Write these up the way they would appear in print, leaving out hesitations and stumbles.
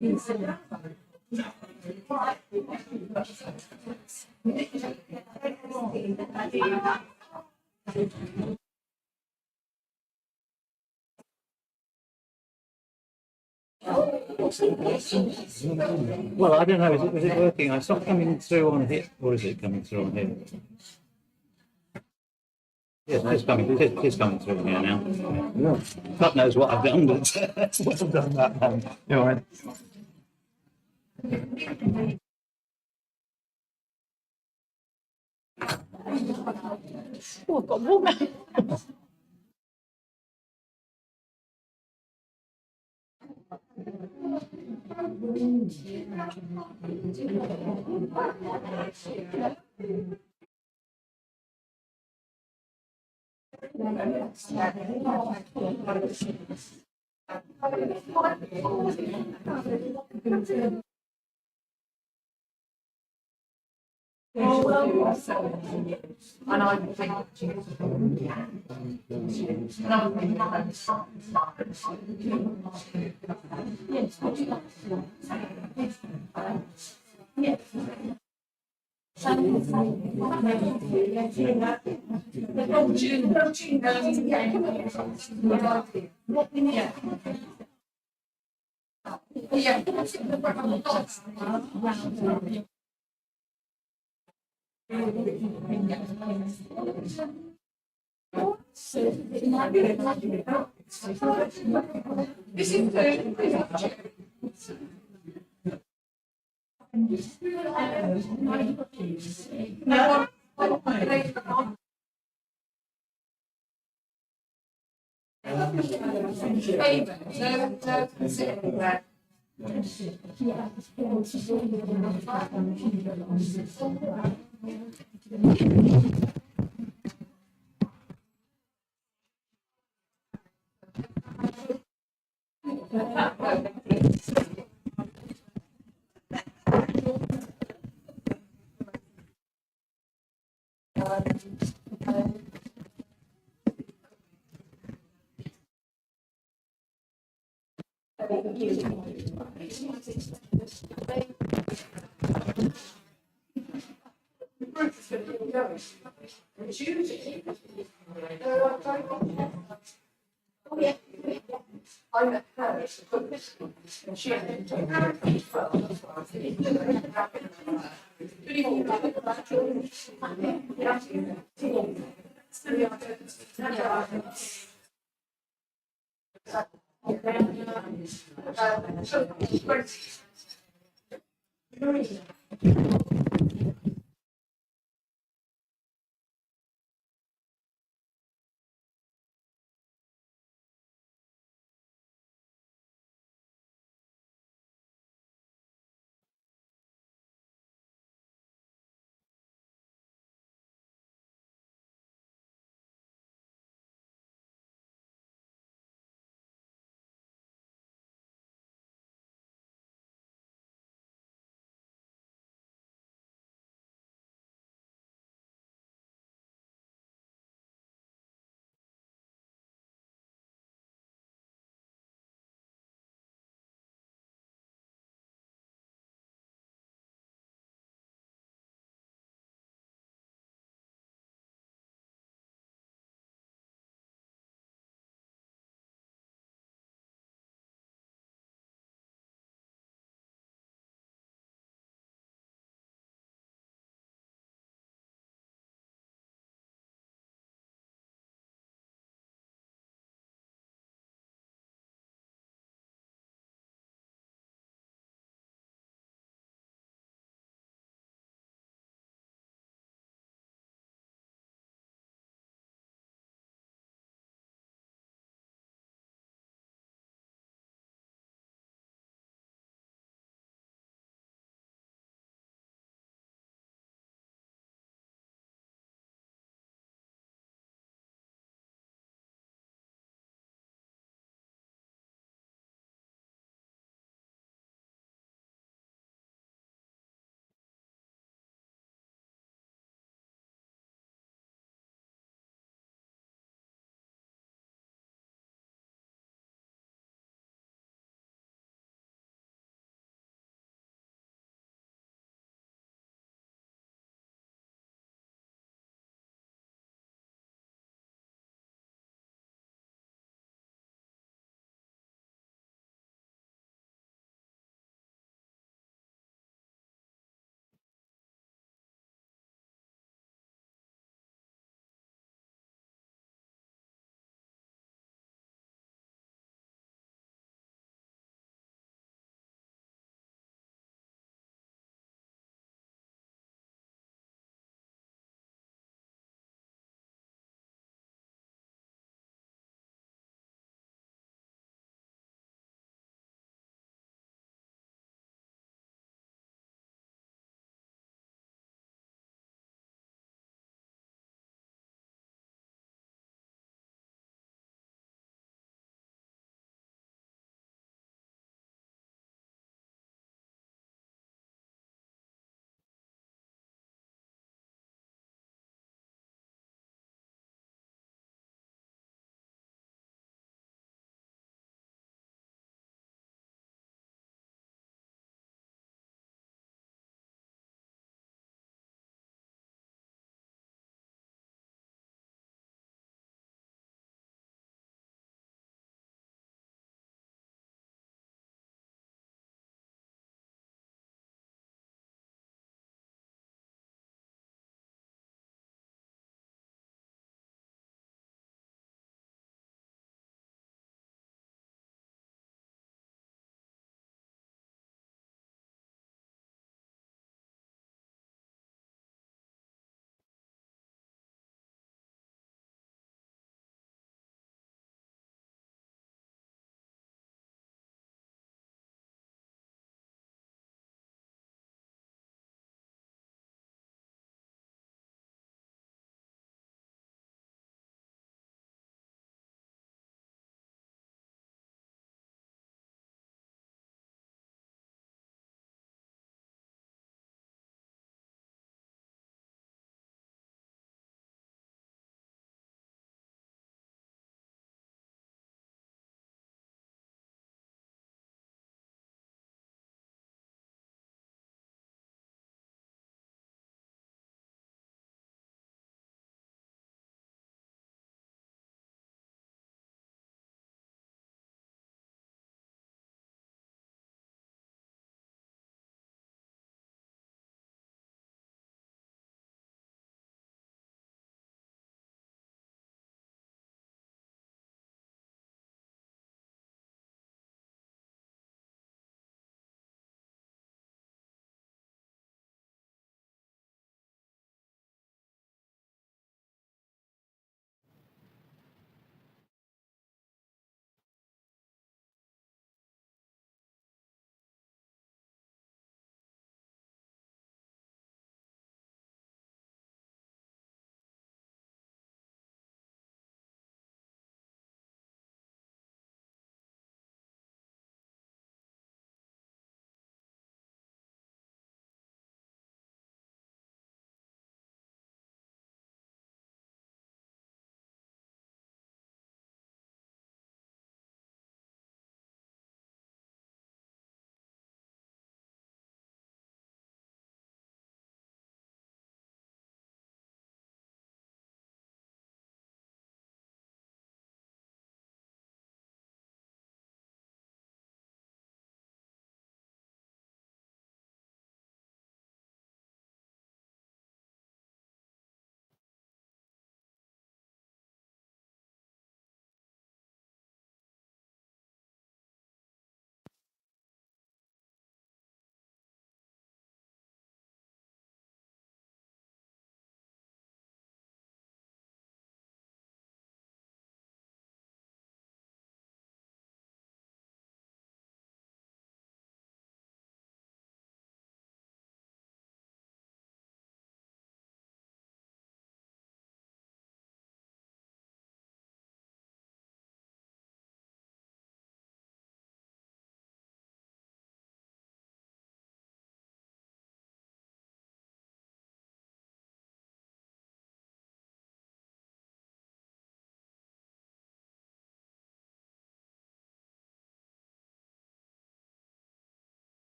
Well, I don't know. Is it working? It's not coming through on here, or is it coming through on here? Yes, no, it's coming. It's coming through here now. Yeah. God knows what I've done, but that's what I've done that one. You know, right. Oh, I've got more.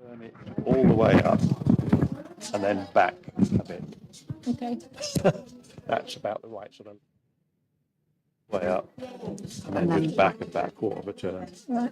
Turn it all the way up and then back a bit. Okay. That's about the right sort of way up, and then just back about a quarter of a turn. Right.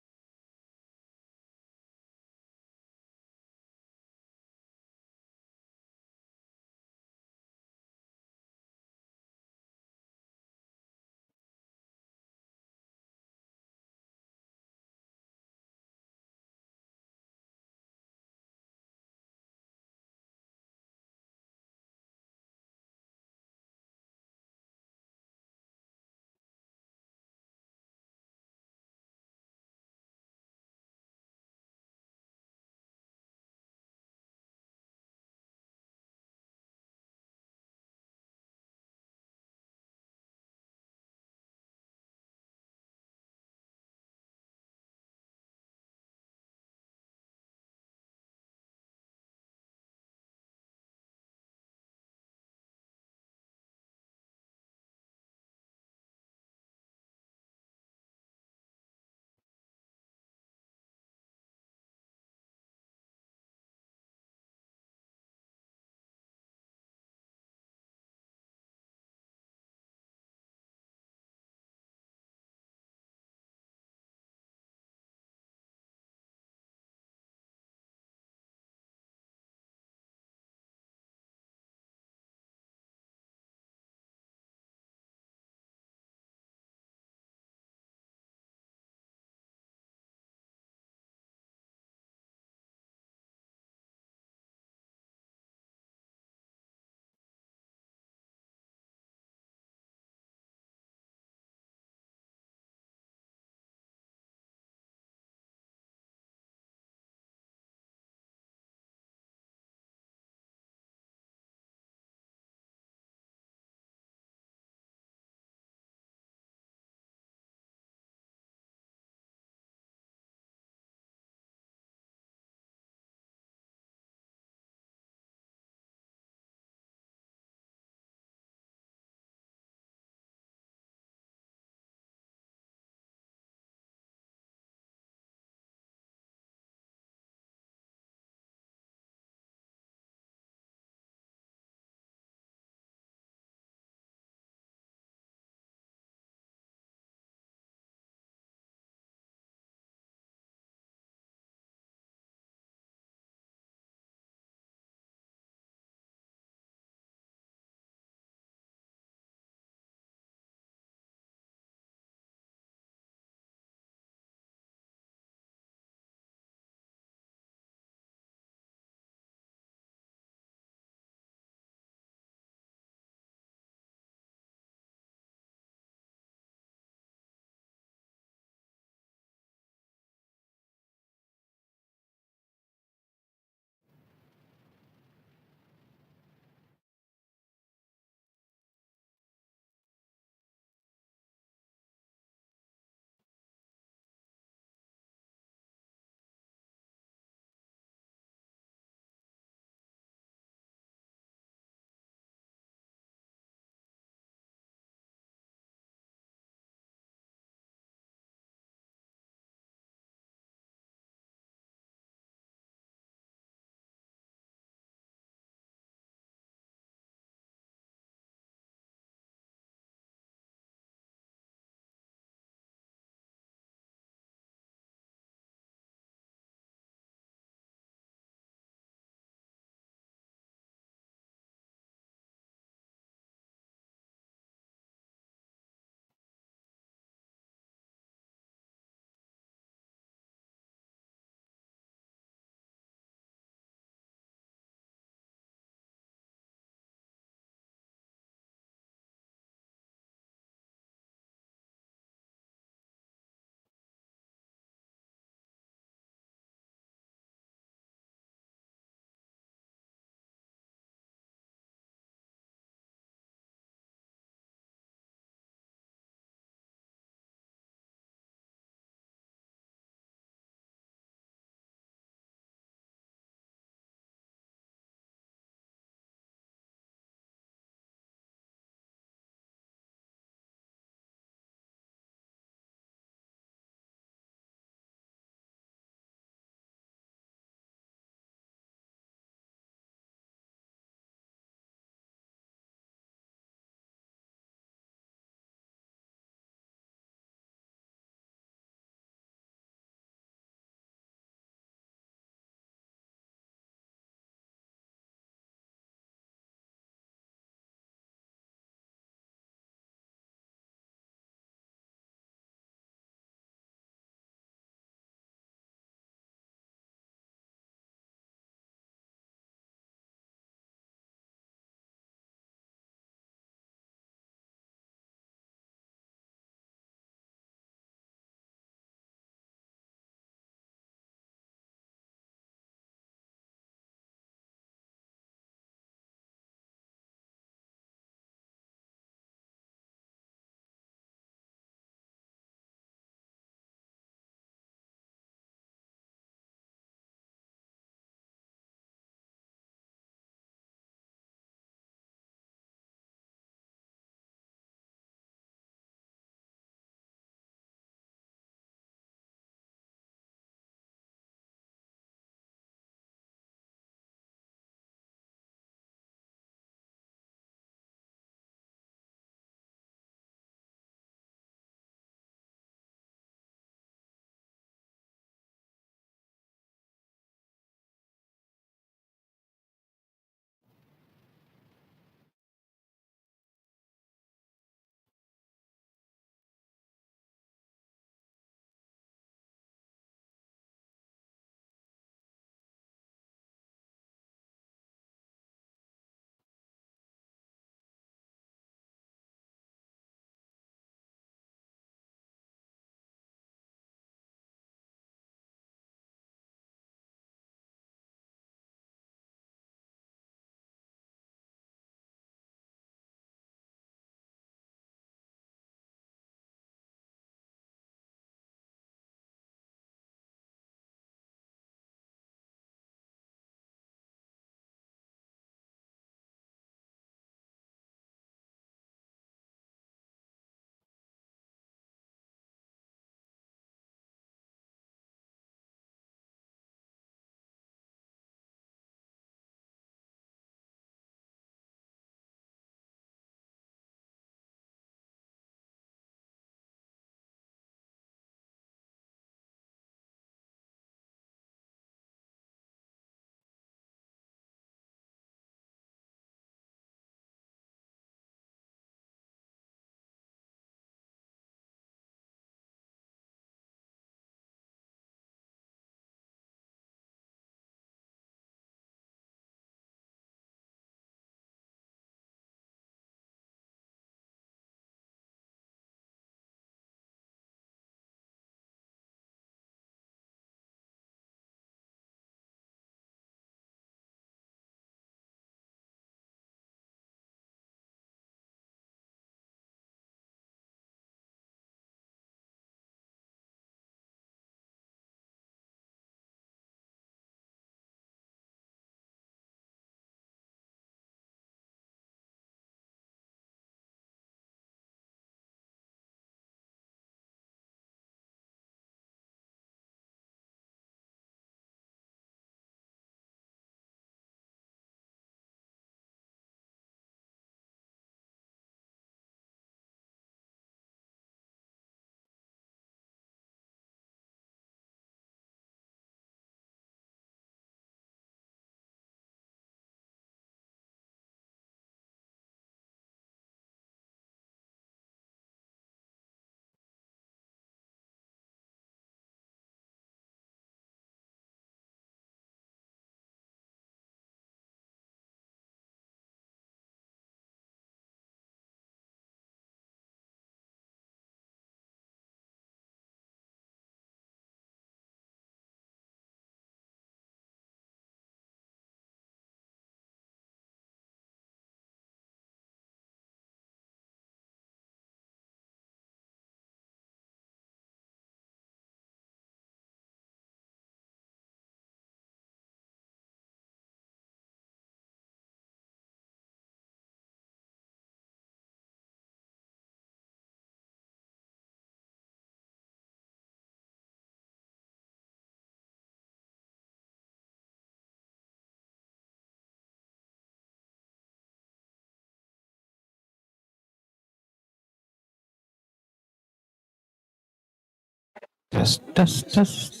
Test.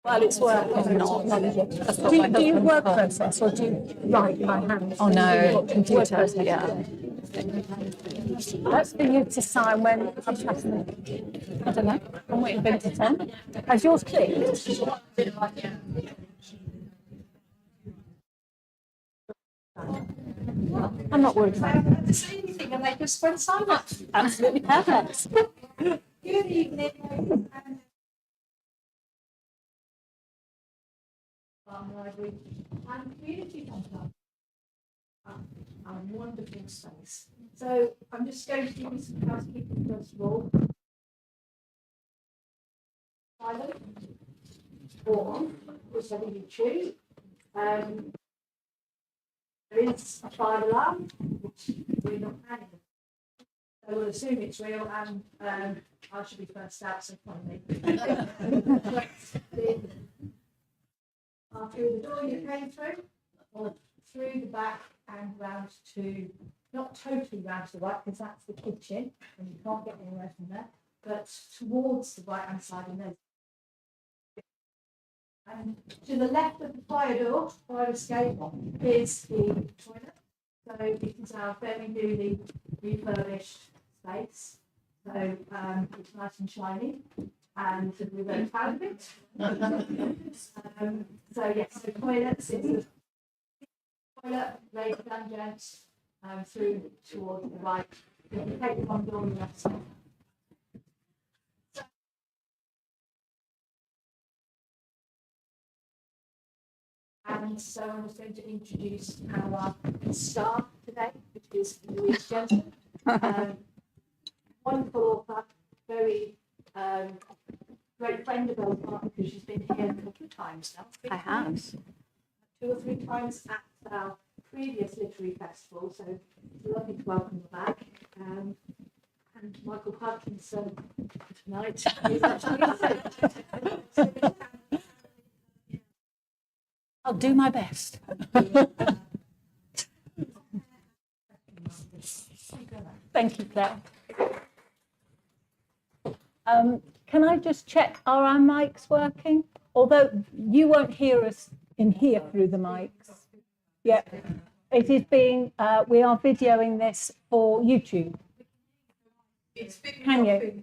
Well, it's work, not do you word process or do you write by hand? Oh no, Computer. Word process, yeah. That's for you to sign when I'm passing. I don't know. I'm waiting for him to turn. Has yours clicked? I'm not worried about it. To say anything and they just went silent. Absolutely perfect. Good evening. Library and community centre. A wonderful space. So I'm just going to give you some housekeeping first of all. Silent or on, whichever you choose. There is a fire alarm, which we're not planning. So we'll assume it's real and I should be first out, so finally. Through the door you came through, or through the back and round to, not totally round to the right, because that's the kitchen, and you can't get anywhere from there, but towards the right hand side, and there's. And to the left of the fire door, fire escape, is the toilet. So it is our very newly refurbished space. So it's nice and shiny, and we're very proud of it. So yes, the toilets is the toilet, ladies and gents, through towards the right. If you take the one door on the left side. And so I'm just going to introduce our star today, which is Louise Jensen. Wonderful author, very great friend of Earls Barton, because she's been here a couple of times now. I have. 2 or 3 times at our previous literary festival, so it's lovely to welcome her back. And Michael Parkinson tonight is actually I'll do my best. Thank you, Claire. Can I just check, are our mics working? Although you won't hear us in here through the mics. Yeah, it is being, we are videoing this for YouTube. Can you?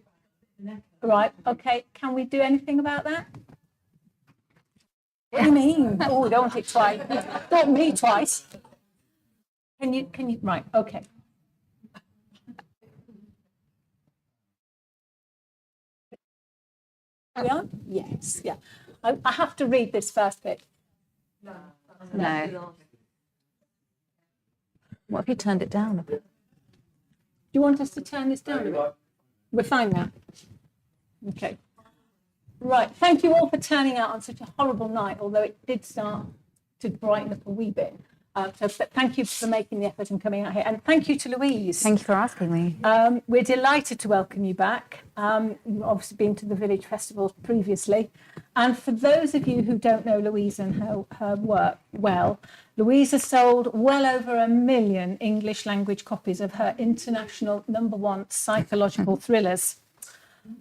Right, okay. Can we do anything about that? What do you mean? Oh, don't want it twice. Don't me twice. Can you, right, okay. Are we on? Yes, yeah. I have to read this first bit. No. What if you turned it down a bit? Do you want us to turn this down a bit? We're fine now. Okay. Right, thank you all for turning out on such a horrible night, although it did start to brighten up a wee bit. But thank you for making the effort and coming out here. And thank you to Louise. Thank you for asking me. We're delighted to welcome you back. You've obviously been to the Village Festivals previously. And for those of you who don't know Louise and her work well, Louise has sold well over 1 million English language copies of her international #1 psychological thrillers.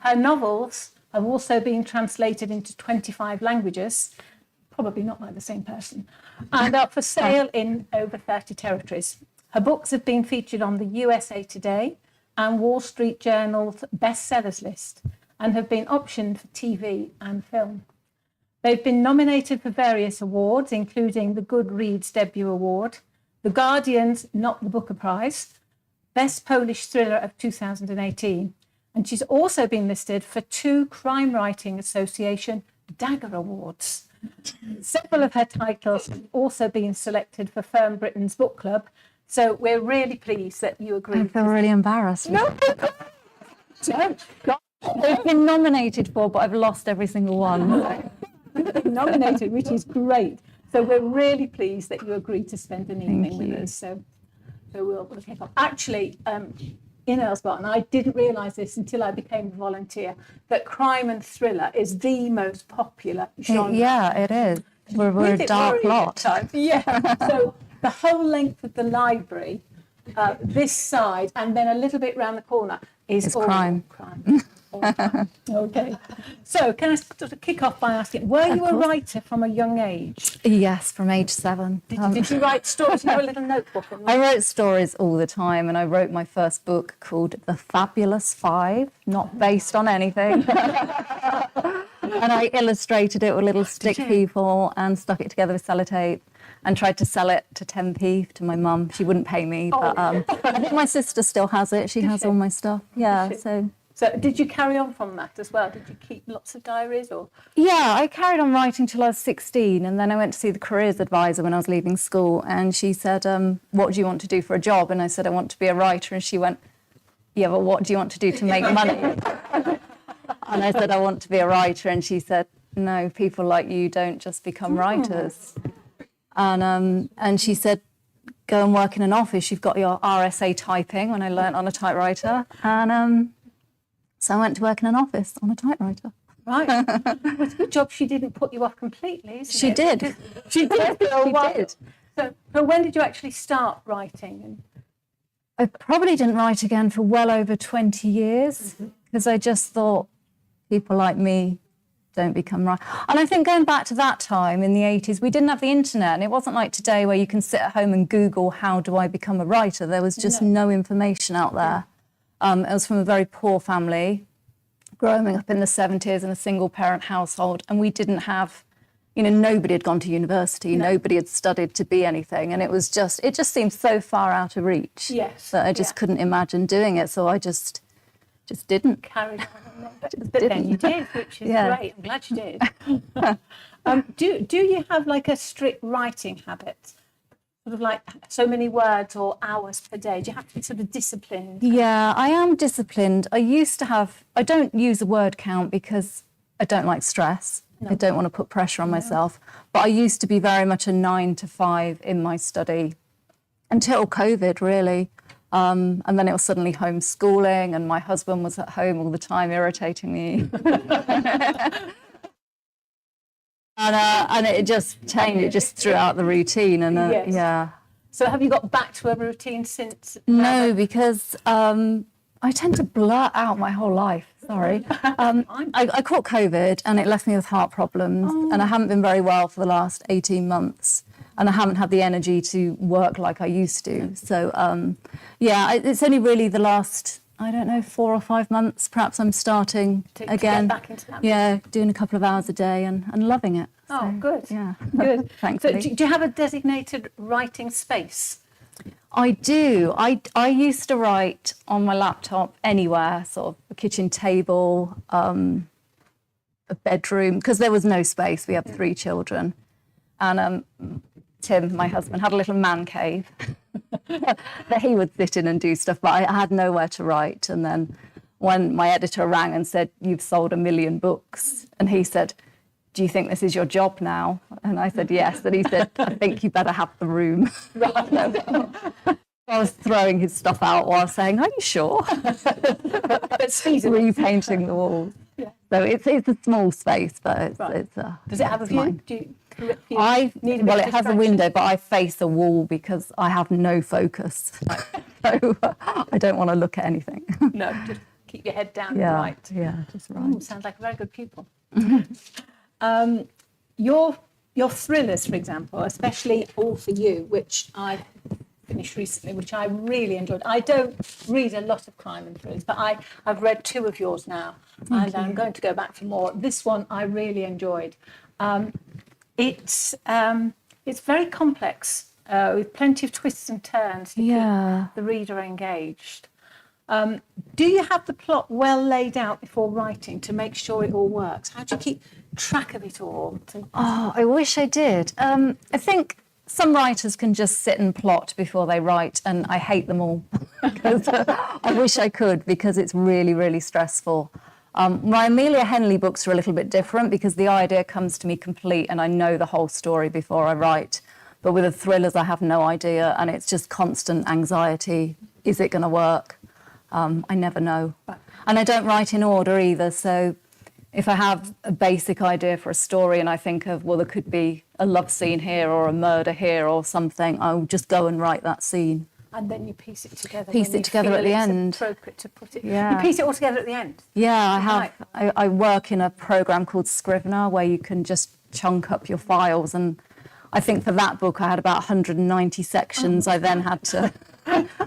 Her novels have also been translated into 25 languages, probably not by the same person, and are for sale in over 30 territories. Her books have been featured on the USA Today and Wall Street Journal's bestsellers list and have been optioned for TV and film. They've been nominated for various awards, including the Goodreads Debut Award, the Guardian's Not the Booker Prize, Best Polish Thriller of 2018, and she's also been listed for 2 Crime Writing Association Dagger Awards. Several of her titles have also been selected for Firm Britain's Book Club, so we're really pleased that you agree. I feel really embarrassed. No, don't. God. They've been nominated for, but I've lost every single one. Nominated, which is great. So we're really pleased that you agreed to spend an evening with us. So we'll kick off. Actually, in Earls Barton, I didn't realise this until I became a volunteer, that crime and thriller is the most popular genre. Yeah, it is. We're a dark lot. Yeah. So the whole length of the library This side, and then a little bit round the corner is It's all crime. All crime. Okay. So can I sort of kick off by asking, were you a writer from a young age? Yes, from age 7. Did you write stories? You have a little notebook? I wrote stories all the time, and I wrote my first book called The Fabulous Five, not based on anything. And I illustrated it with little stick people and stuck it together with sellotape and tried to sell it to 10p to my mum. She wouldn't pay me, but I think my sister still has it. She has all my stuff. Yeah, so... So did you carry on from that as well? Did you keep lots of diaries or? Yeah, I carried on writing till I was 16, and then I went to see the careers advisor when I was leaving school, and she said, what do you want to do for a job? And I said, I want to be a writer. And she went, yeah, but what do you want to do to make money? And I said, I want to be a writer. And she said, no, people like you don't just become writers. And she said, go and work in an office. You've got your RSA typing, when I learnt on a typewriter. And so I went to work in an office on a typewriter. Right. Well, it's a good job she didn't put you off completely, isn't She it? did. She did. She did. So when did you actually start writing? I probably didn't write again for well over 20 years because I just thought people like me don't become writers. And I think going back to that time in the 80s, we didn't have the internet, and it wasn't like today where you can sit at home and Google, how do I become a writer? There was just no information out there. I was from a very poor family, growing up in the 70s in a single parent household, and we didn't have, nobody had gone to university, nobody had studied to be anything, and it just seemed so far out of reach that I just couldn't imagine doing it, so I just didn't. Carried on. But then you did, which is great. I'm glad you did. Do you have like a strict writing habit? Sort of like so many words or hours per day? Do you have to be sort of disciplined? Yeah, I am disciplined. I don't use a word count because I don't like stress. I don't want to put pressure on myself. But I used to be very much a 9 to 5 in my study until COVID, really. And then it was suddenly homeschooling, and my husband was at home all the time irritating me. And it just changed. It just threw out the routine. And yeah. So have you got back to a routine since? No, because I tend to blurt out my whole life. Sorry. I caught COVID, and it left me with heart problems. And I haven't been very well for the last 18 months. And I haven't had the energy to work like I used to. So, it's only really the last, 4 or 5 months, perhaps I'm starting again. To get back into that. Yeah, doing a couple of hours a day and loving it. Oh, good. Yeah. Good. Thankfully. So do you have a designated writing space? I do. I used to write on my laptop anywhere, sort of a kitchen table, a bedroom, because there was no space. We have 3 children. And Tim, my husband, had a little man cave that he would sit in and do stuff, but I had nowhere to write. And then when my editor rang and said, you've sold 1 million books, and he said, do you think this is your job now? And I said, yes. And he said, I think you better have the room. I was throwing his stuff out while saying, are you sure? Repainting the walls. Yeah. So it's a small space, but it's Does it have a view? Mine. It has a window, but I face a wall because I have no focus. So I don't want to look at anything. No, just keep your head down and write. Yeah, just write. Sounds like a very good pupil. Your thrillers, for example, especially All For You, which I finished recently, which I really enjoyed. I don't read a lot of crime and thrillers, but I've read 2 of yours now, and I'm going to go back for more. This one I really enjoyed. It's very complex, with plenty of twists and turns to keep the reader engaged. Do you have the plot well laid out before writing to make sure it all works? How do you keep track of it all? I wish I did. I think some writers can just sit and plot before they write, and I hate them all. I wish I could, because it's really, really stressful. My Amelia Henley books are a little bit different because the idea comes to me complete and I know the whole story before I write. But with the thrillers, I have no idea, and it's just constant anxiety. Is it going to work? I never know. And I don't write in order either, so if I have a basic idea for a story and I think of, well, there could be a love scene here or a murder here or something, I'll just go and write that scene. and then you piece it together. Piece when it you together feel at the it's end. Appropriate to put it. Yeah. You piece it all together at the end. Yeah, I have. Right. I work in a program called Scrivener where you can just chunk up your files, and I think for that book I had about 190 sections. I then had to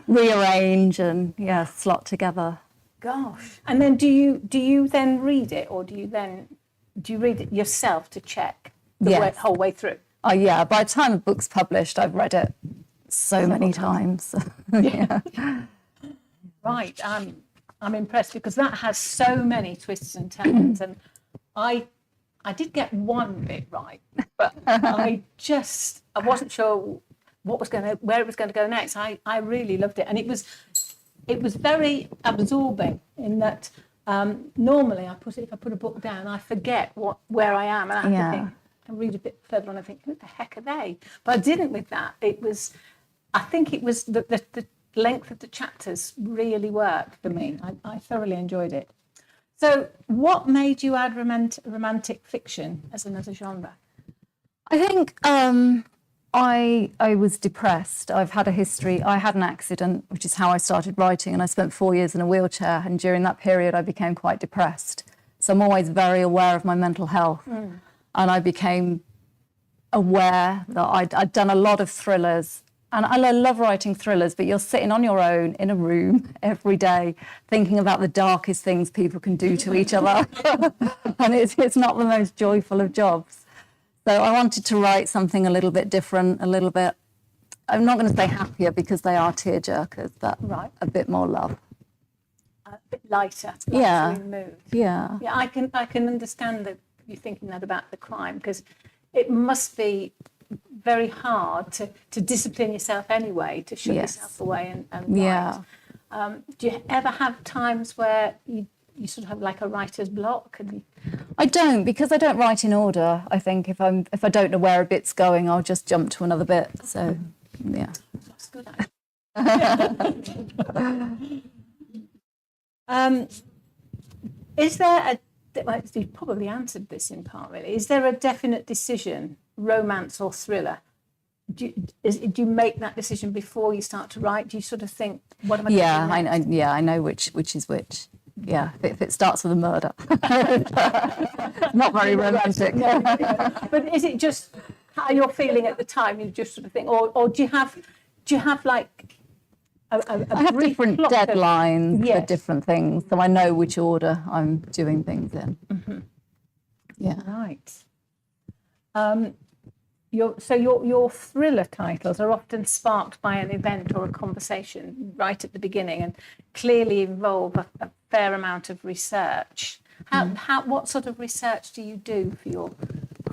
rearrange and slot together. Gosh. And then do you then read it, or do you read it yourself to check the Yes. whole way through? Oh yeah, by the time a book's published, I've read it so many times. Yeah. Right. I'm impressed because that has so many twists and turns, and I did get one bit right, but I wasn't sure where it was going to go next. I really loved it, and it was very absorbing in that normally if I put a book down, I forget where I am, and I have to think and read a bit further on and think, who the heck are they? But I didn't with that. I think it was the length of the chapters really worked for me. I thoroughly enjoyed it. So what made you add romantic fiction as another genre? I think I was depressed. I've had a history. I had an accident, which is how I started writing, and I spent 4 years in a wheelchair. And during that period, I became quite depressed. So I'm always very aware of my mental health. And I became aware that I'd done a lot of thrillers. And I love writing thrillers, but you're sitting on your own in a room every day thinking about the darkest things people can do to each other. And it's not the most joyful of jobs. So I wanted to write something a little bit different, a little bit, I'm not going to say happier because they are tearjerkers, but a bit more love. A bit lighter in mood. Yeah. Yeah, I can understand that you're thinking that about the crime, because it must be very hard to discipline yourself anyway, to shut yourself away and write. Do you ever have times where you sort of have like a writer's block? I don't, because I don't write in order. I think if I don't know where a bit's going, I'll just jump to another bit. So yeah. That's good. Is there you've probably answered this in part, really. Is there a definite decision, romance or thriller? Do you make that decision before you start to write? Do you sort of think, what am I going to do next? I know which is which. Yeah, if it starts with a murder. Not very romantic. But is it just how you're feeling at the time? You just sort of think, or do you have like I have different deadlines for different things, so I know which order I'm doing things in. Mm-hmm. Yeah. Right. Your thriller titles are often sparked by an event or a conversation right at the beginning, and clearly involve a fair amount of research. What sort of research do you do for your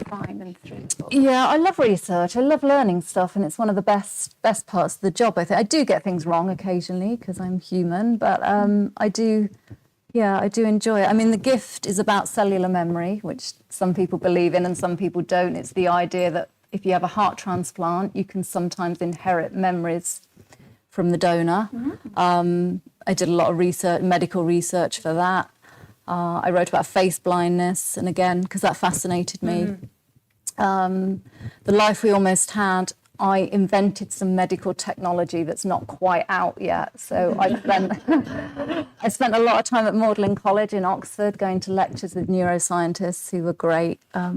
crime and thriller books? Yeah, I love research. I love learning stuff, and it's one of the best parts of the job. I think I do get things wrong occasionally because I'm human, but I do enjoy it. I mean, The Gift is about cellular memory, which some people believe in and some people don't. It's the idea that if you have a heart transplant, you can sometimes inherit memories from the donor. I did a lot of medical research for that. I wrote about face blindness, and again, because that fascinated me. The Life We Almost Had, I invented some medical technology that's not quite out yet. So I spent a lot of time at Magdalen College in Oxford, going to lectures with neuroscientists who were great. I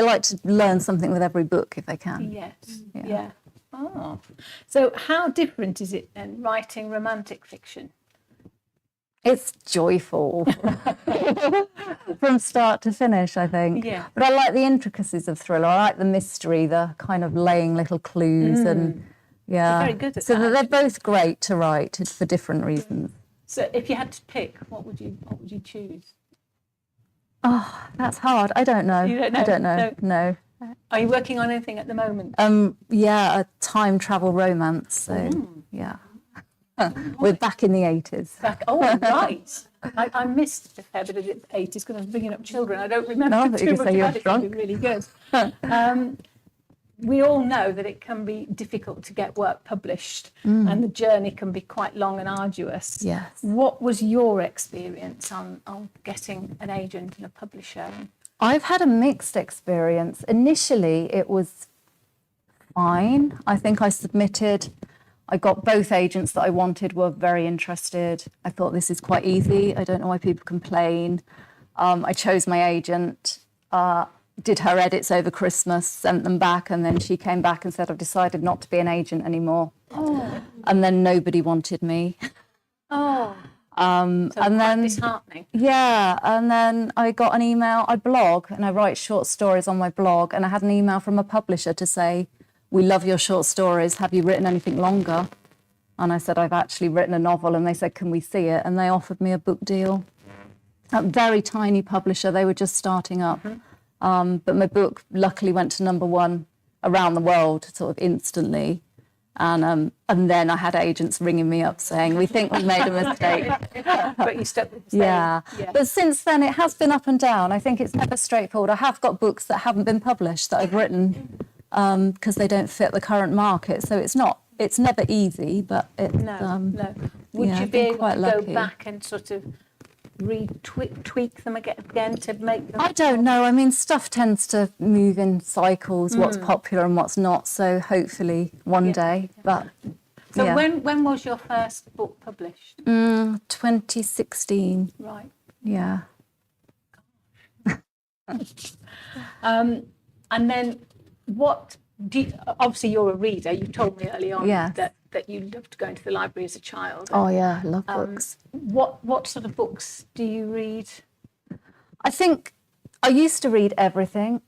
like to learn something with every book if I can. Yes. Yeah. Oh. So how different is it then, writing romantic fiction? It's joyful from start to finish, I think. Yeah. But I like the intricacies of thriller. I like the mystery, the kind of laying little clues, and You're very good at so that. they're both great to write for different reasons. So if you had to pick, what would you choose? Oh, that's hard. I don't know. You don't know? I don't know. No. Are you working on anything at the moment? A time travel romance. So yeah. We're back in the 80s. Right. I missed a fair bit of the 80s because I was bringing up children. I don't remember but too you can much say you're about it. drunk. It'd be really good. We all know that it can be difficult to get work published, and the journey can be quite long and arduous. Yes. What was your experience on getting an agent and a publisher? I've had a mixed experience. Initially, it was fine. I think I submitted, I got both agents that I wanted were very interested. I thought this is quite easy. I don't know why people complain. I chose my agent, did her edits over Christmas, sent them back, and then she came back and said, I've decided not to be an agent anymore. Oh, And then nobody wanted me. oh. So And quite then, disheartening. yeah, and then I got an email. I blog and I write short stories on my blog, and I had an email from a publisher to say, we love your short stories. Have you written anything longer? And I said, I've actually written a novel. And they said, can we see it? And they offered me a book deal. A very tiny publisher. They were just starting up. But my book luckily went to #1 around the world sort of instantly. And then I had agents ringing me up saying, we think we made a mistake. But you stuck with the Yeah. yeah. But since then, it has been up and down. I think it's never straightforward. I have got books that haven't been published that I've written because they don't fit the current market. So it's never easy, but it's, No. Would yeah, you I've be been able quite to lucky. go back and sort of tweak them again to make them? I don't know. I mean, stuff tends to move in cycles, what's popular and what's not. So hopefully one day. But So yeah. when was your first book published? 2016. Right. Yeah. And then what do you, obviously you're a reader. You told me early on Yes. that you loved to go into the library as a child. Oh, yeah. I love books. What sort of books do you read? I think I used to read everything.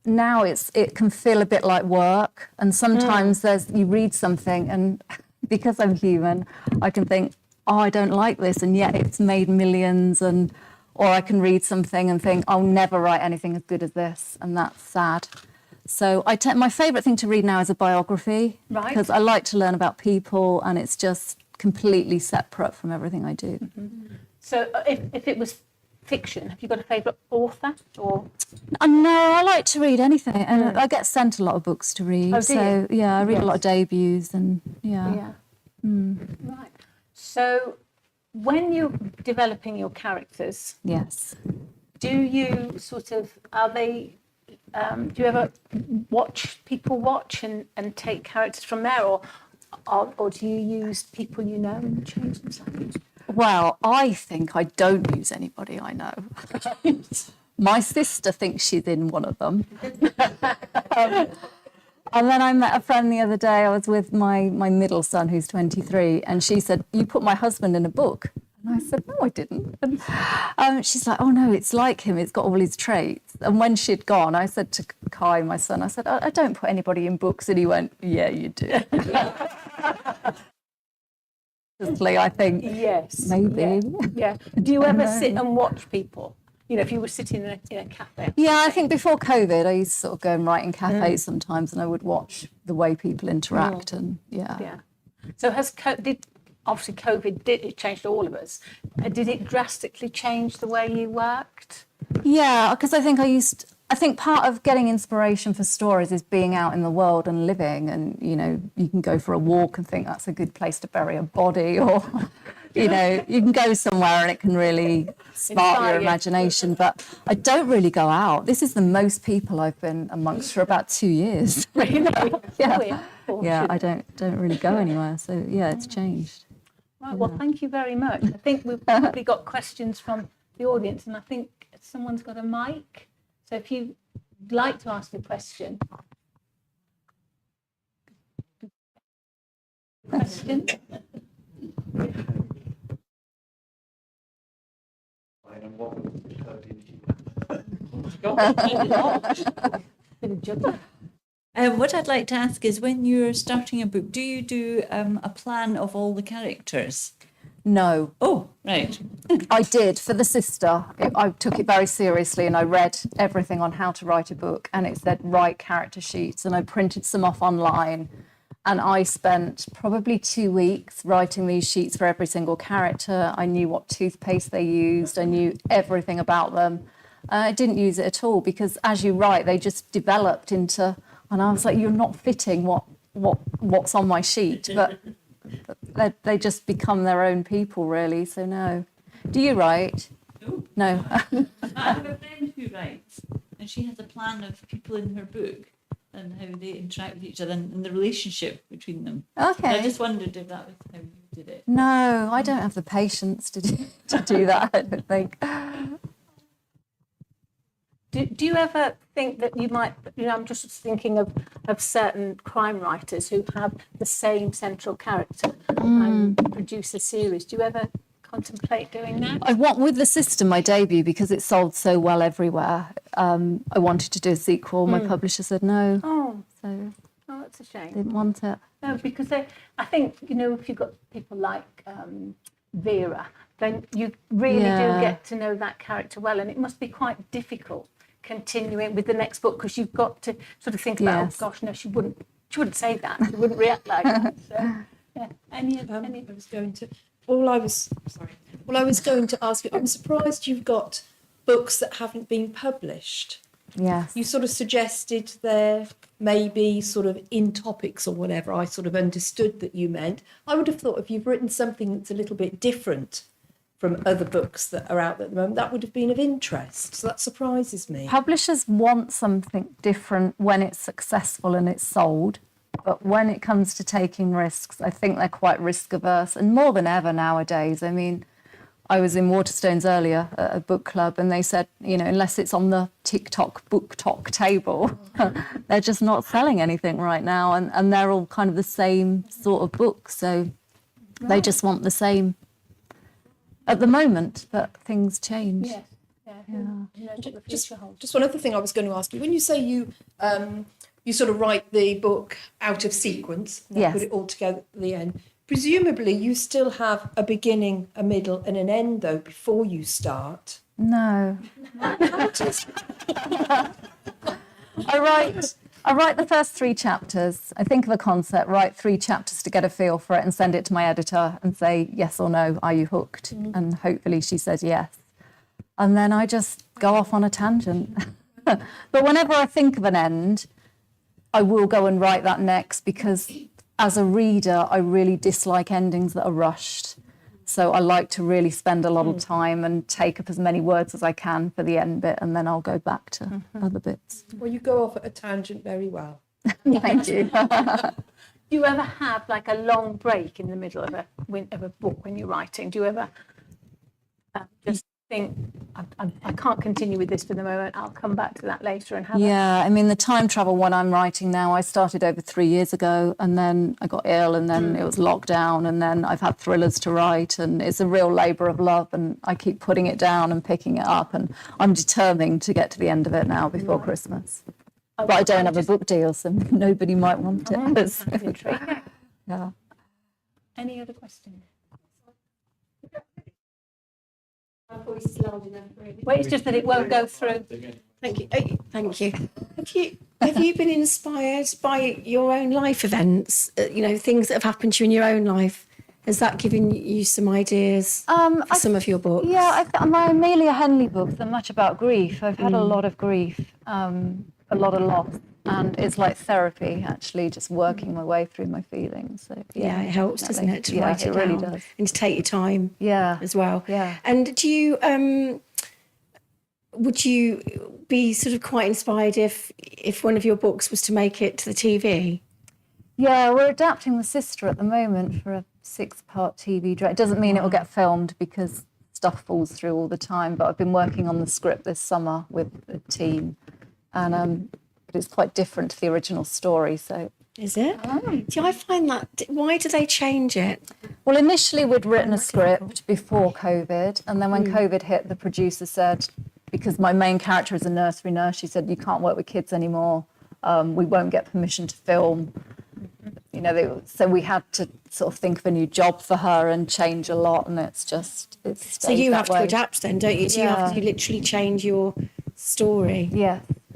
Now it can feel a bit like work, and sometimes you read something, and because I'm human, I can think, oh, I don't like this, and yet it's made millions, or I can read something and think, I'll never write anything as good as this, and that's sad. So my favourite thing to read now is a biography, Right. because I like to learn about people, and it's just completely separate from everything I do. So if it was fiction, have you got a favourite author or? No, I like to read anything, and I get sent a lot of books to read. Oh, do so you? yeah, I read a lot of debuts, and yeah. Yeah. Right. So when you're developing your characters, Yes. do you sort of, do you ever watch and take characters from there, or do you use people you know and change them slightly? Well, I think I don't use anybody I know. My sister thinks she's in one of them. And then I met a friend the other day. I was with my middle son, who's 23, and she said, you put my husband in a book. And I said, no, I didn't. And she's like, oh, no, it's like him. It's got all his traits. And when she'd gone, I said to Kai, my son, I said, I don't put anybody in books. And he went, yeah, you do. I think, Yes. maybe. Yeah. Do you ever sit and watch people? You know, if you were sitting in a cafe. Yeah, I think before COVID, I used to sort of go and write in cafes sometimes, and I would watch the way people interact, and yeah. Yeah. So obviously COVID it changed all of us. Did it drastically change the way you worked? Yeah, because I think part of getting inspiration for stories is being out in the world and living, and you know, you can go for a walk and think that's a good place to bury a body, or you know, you can go somewhere and it can really spark Inspire your you. imagination. But I don't really go out. This is the most people I've been amongst for about 2 years. Really? Yeah. Oh, Yeah, I don't really go anywhere. So yeah, it's changed. Right, well, thank you very much. I think we've probably got questions from the audience, and I think someone's got a mic. So if you'd like to ask a question. Question? Bit of juggling. What I'd like to ask is, when you're starting a book, do you do a plan of all the characters? No. Oh, right. I did for the sister. I took it very seriously, and I read everything on how to write a book, and it said write character sheets, and I printed some off online, and I spent probably 2 weeks writing these sheets for every single character. I knew what toothpaste they used. I knew everything about them. I didn't use it at all, because as you write, they just developed into, and I was like, you're not fitting what's on my sheet, but they just become their own people, really. So no. Do you write? No. I have a friend who writes, and she has a plan of people in her book. and how they interact with each other and the relationship between them. Okay. And I just wondered if that was how you did it. No, I don't have the patience to do that, I don't think. Do you ever think that you might, I'm just thinking of certain crime writers who have the same central character and produce a series. Do you ever contemplate doing that? I want, with The System, my debut, because it sold so well everywhere, I wanted to do a sequel. My publisher said no, Oh, so that's a shame. didn't want it. No, because I think, if you've got people like Vera, then you really do get to know that character well, and it must be quite difficult continuing with the next book, because you've got to sort of think about, Yes. oh gosh, no, she wouldn't say that, she wouldn't react like that. So, yeah. Any? I was going to. All I was going to ask you. I'm surprised you've got books that haven't been published. Yes. You sort of suggested there maybe sort of in topics or whatever. I sort of understood that you meant. I would have thought if you've written something that's a little bit different from other books that are out there at the moment, that would have been of interest. So that surprises me. Publishers want something different when it's successful and it's sold. But when it comes to taking risks, I think they're quite risk averse, and more than ever nowadays. I mean, I was in Waterstones earlier at a book club, and they said, unless it's on the TikTok book talk table, they're just not selling anything right now. And they're all kind of the same sort of books. So they just want the same at the moment, but things change. Yes. Yeah. Who knows what the future holds? Just one other thing I was going to ask you. When you say you sort of write the book out of sequence, and Yes. put it all together at the end, presumably you still have a beginning, a middle and an end, though, before you start. No. I write the first 3 chapters. I think of a concept, write 3 chapters to get a feel for it, and send it to my editor and say, yes or no, are you hooked? And hopefully she says yes. And then I just go off on a tangent. But whenever I think of an end, I will go and write that next, because as a reader, I really dislike endings that are rushed. So I like to really spend a lot of time and take up as many words as I can for the end bit, and then I'll go back to other bits. Well, you go off at a tangent very well. Thank you. Do you ever have like a long break in the middle of a book when you're writing? Do you ever just think, I can't continue with this for the moment, I'll come back to that later and have Yeah, I mean, the time travel one I'm writing now, I started over 3 years ago, and then I got ill, and then it was lockdown, and then I've had thrillers to write, and it's a real labour of love, and I keep putting it down and picking it up, and I'm determined to get to the end of it now before Christmas. But I don't have a book deal, so nobody might want it. That's intriguing. Yeah. Any other questions? My voice is loud enough, really. Well, it's just that it won't go through. Thank you. Thank you. Have you been inspired by your own life events? Things that have happened to you in your own life. Has that given you some ideas for some of your books? Yeah, my Amelia Henley books are much about grief. I've had a lot of grief, a lot of loss, and it's like therapy, actually, just working my way through my feelings. So Yeah, it helps, doesn't it, to Yeah, write it really down does. and to take your time Yeah, as well. yeah. And do you would you be sort of quite inspired if one of your books was to make it to the TV? Yeah, we're adapting The Sister at the moment for a 6-part TV drama. It doesn't mean it will get filmed because stuff falls through all the time, but I've been working on the script this summer with a team, and but it's quite different to the original story. So, Is it? Do I find that? Why do they change it? well, initially we'd written a script before COVID, and then when COVID hit, the producer said, because my main character is a nursery nurse, she said, you can't work with kids anymore. We won't get permission to film. So we had to sort of think of a new job for her and change a lot, and it's So you have to adapt then, don't you? So you have to Yeah. literally change your story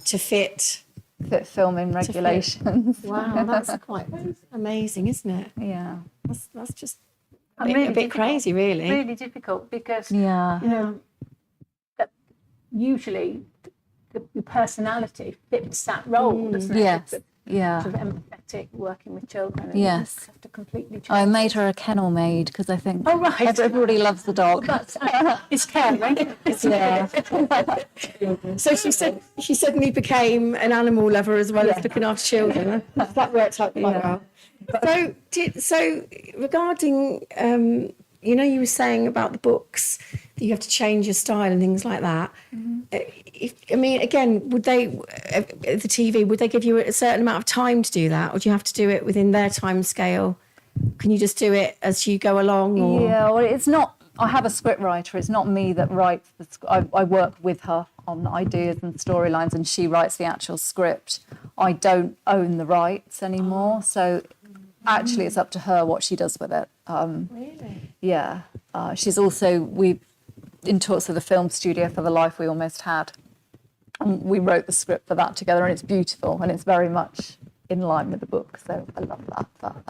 to fit. Fit filming regulations. Wow, that's quite amazing, isn't it? Yeah. That's just And a really bit difficult. crazy, really. Really difficult, because Yeah. usually the personality fits that role, doesn't it? Yes. The Yeah. sort of empathetic hectic working with children. And Yes. you have to completely change. I made her a kennel maid because I think Oh, right. everybody loves the dog. That's it's caring. Yeah. So she suddenly became an animal lover as well as looking after children. That worked out quite well. So regarding, you were saying about the books that you have to change your style and things like that. Again, would they, the TV, would they give you a certain amount of time to do that, or do you have to do it within their time scale? Can you just do it as you go along? Or? Yeah, well, it's not. I have a script writer. It's not me that writes the I work with her on ideas and storylines, and she writes the actual script. I don't own the rights anymore, so actually it's up to her what she does with it. Really? Yeah. She's also, we in talks with the film studio for The Life We Almost Had. And we wrote the script for that together, and it's beautiful, and it's very much in line with the book, so I love that. But,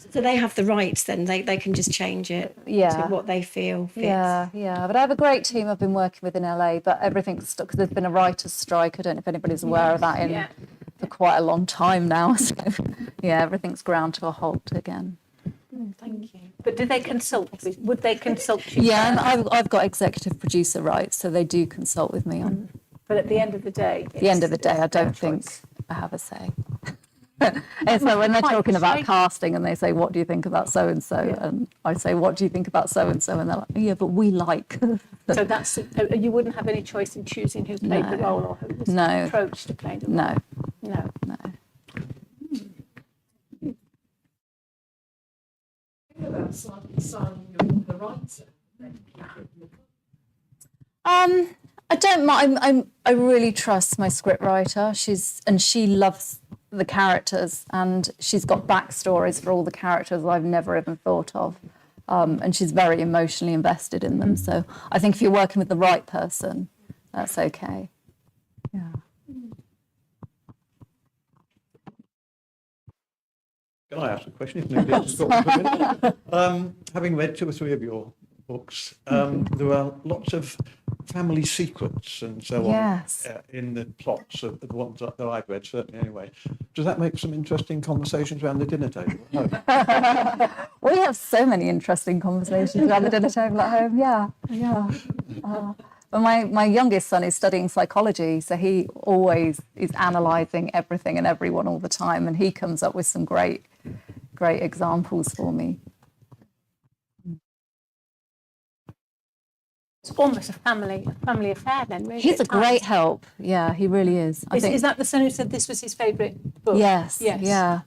So they have the rights then, they can just change it to what they feel fits. Yeah. But I have a great team I've been working with in LA, but everything's stuck because there's been a writer's strike. I don't know if anybody's aware of that for quite a long time now. So yeah, everything's ground to a halt again. Thank you. But do they consult? Would they consult you? Yeah, and I've got executive producer rights, so they do consult with me on. But at the end of the day, I don't think I have a say. And so when they're talking about casting and they say, what do you think about so and so, and I say, what do you think about so and so, and they're like, yeah, but we like. So that's you wouldn't have any choice in choosing who played the role or who was approached to play the role. No. I don't mind. I really trust my scriptwriter. She loves the characters, and she's got backstories for all the characters I've never even thought of. And she's very emotionally invested in them. So I think if you're working with the right person, that's okay. Yeah. Can I ask a question? If nobody else has got one for a minute? Having read 2 or 3 of your books, there are lots of family secrets and so on in the plots of the ones that I've read, certainly anyway. Does that make some interesting conversations around the dinner table at home? We have so many interesting conversations around the dinner table at home. Yeah. But my youngest son is studying psychology, so he always is analysing everything and everyone all the time, and he comes up with some great examples for me. It's almost a family affair then, really. He's a great help. Yeah, he really is. Is that the son who said this was his favourite book? Yes. Yeah.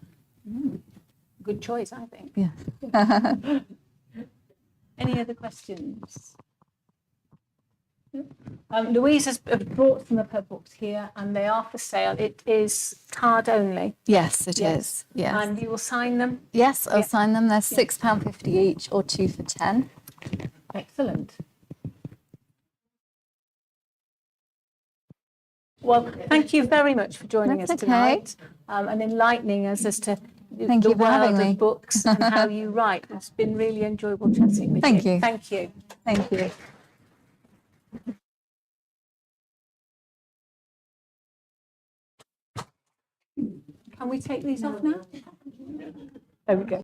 Good choice, I think. Yeah. Any other questions? Louise has brought some of her books here, and they are for sale. It is card only. Yes, it is. Yes. And you will sign them? Yes, I'll sign them. They're £6.50 each, or 2 for £10. Excellent. Well, thank you very much for joining us tonight and enlightening us as to the world of books and how you write. It's been really enjoyable chatting with you. Thank you. Thank you. Can we take these off now? There we go.